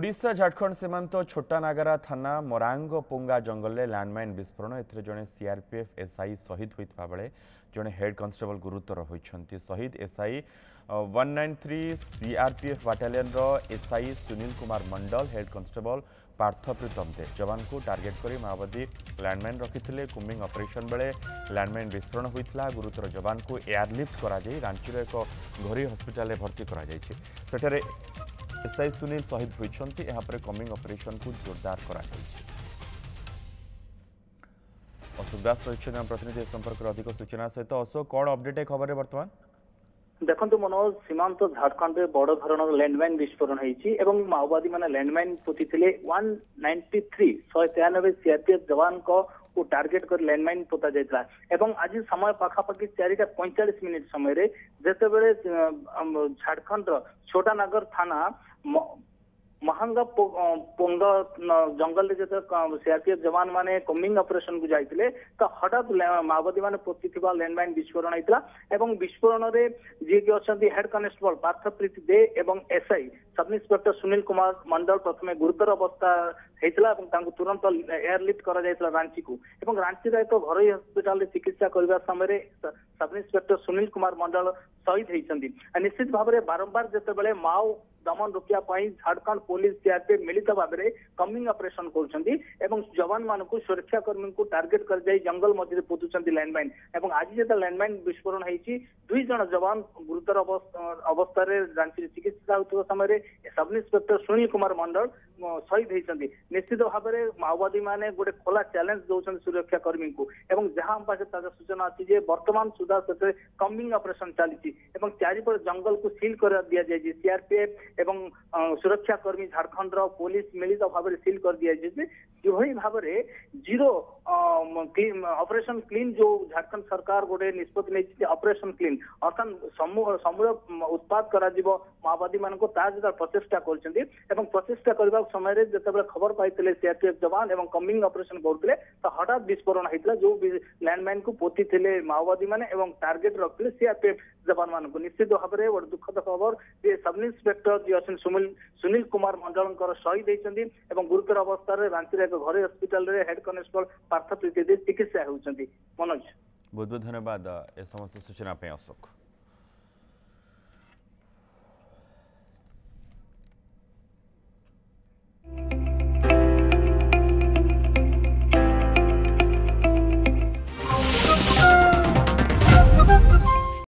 ओडिशा झारखंड सीमांत छोटा नागरा थाना मोरांग पोंगा जंगल में लैंडमाइन विस्फोरण ए जड़े सीआरपीएफ एसआई शहीद होता बेले जड़े हेड कॉन्स्टेबल गुरुतर होती शहीद SI 193 CRPF battalion SI Sunil Kumar Mandal head constable Parth Pritam दे जवान को टार्गेट कर माओवादी लैंडमाइन रखी कुम्बिंग ऑपरेशन बेले लैंडमाइन विस्फोरण होता गुरुतर जवान को एयरलिफ्ट कर रांची एक घरोई हस्पिटाल भर्ती कर एसआई सुनील शहीद होती कमिंग ऑपरेशन को जोरदार कर अशोक दास रही प्रतिनिधि संपर्क अधिक सूचना सहित अशोक कौन अपडेट है खबर बर्तमान देखो मनोज सीमांत झारखंड में बड़ धरण लैंडमाइन विस्फोरण होती माओवादी मैंने लैंडमाइन पोति 193 193 सीआरपीएफ जवान को टार्गेट कर लैंडमाइन पोता जाता आज समय पाखापाखि 4:45 समय जितेबले झारखंड छोटा नागर थाना महंगा पोंग जंगल सीआरपीएफ जवान माने कमिंग ऑपरेशन को जाइतिले तो हठात माओवादी माने पोति लैंडमाइन विस्फोरण होता विस्फोरण रे जी के अछंती हेड कांस्टेबल पार्थ प्रीति दे एवं SI sub inspector Sunil Kumar मंडल प्रथम गुरुतर अवस्था होता तुरंत एयरलिफ्ट कर रांची को रांची एक घरोई हस्पिटाल चिकित्सा करने समय सब इंस्पेक्टर सुनील कुमार मंडल शहीद होती निश्चित भाव में बारंबार जितेबाला माओ दमन रोकिया झारखंड पुलिस सीआरपीएफ मिलित भाव में कमिंग ऑपरेशन कर जवान मान को सुरक्षाकर्मी को टार्गेट कर जाई जंगल मध्य पोतुंट लैंडमाइन आज जो लैंडमाइन विस्फोरण होती 2 जन जवान गुरुतर अवस्था रांची चिकित्सा होता समय सब इंस्पेक्टर सुनील कुमार मंडल शहीद होती निश्चित भाव में माओवादी मैंने गोटे खोला चैलेंज दौरान सुरक्षाकर्मी को जहां पाखे ताजा सूचना अच्छी वर्तमान सुधा से कमिंग ऑपरेशन चली चारिपट जंगल को सील कर दि जाए सीआरपीएफ एवं सुरक्षाकर्मी झारखंड पुलिस मिलित भाव में सील कर दि जाए जो भाव में जीरो ऑपरेशन क्लीन जो झारखंड सरकार गोटे निष्पत्ति नहीं ऑपरेशन क्लीन अर्थात समूल उत्पाद कर माओवादी मान प्रचेषा कर प्रचेषा करने समय जिते खबर पाई सीआरपीएफ जवान एवं कमिंग ऑपरेशन करते तो हठात विस्फोरण होता जो लैंडमाइन को पोति माओवादी मैंने टार्गेट रखते सीआरपीएफ जवान मान निश्चित भाव में गोटे दुखद खबर जे सब इंस्पेक्टर जी अच्छे सुनील कुमार मंडल शहीद होती गुरुतर अवस्था रांची एक घरोई हस्पिटाल हेड कांस्टेबल पार्थ प्रीति चिकित्सा होती मनोज बहुत बहुत धन्यवाद ए समस्त सूचना अशोक।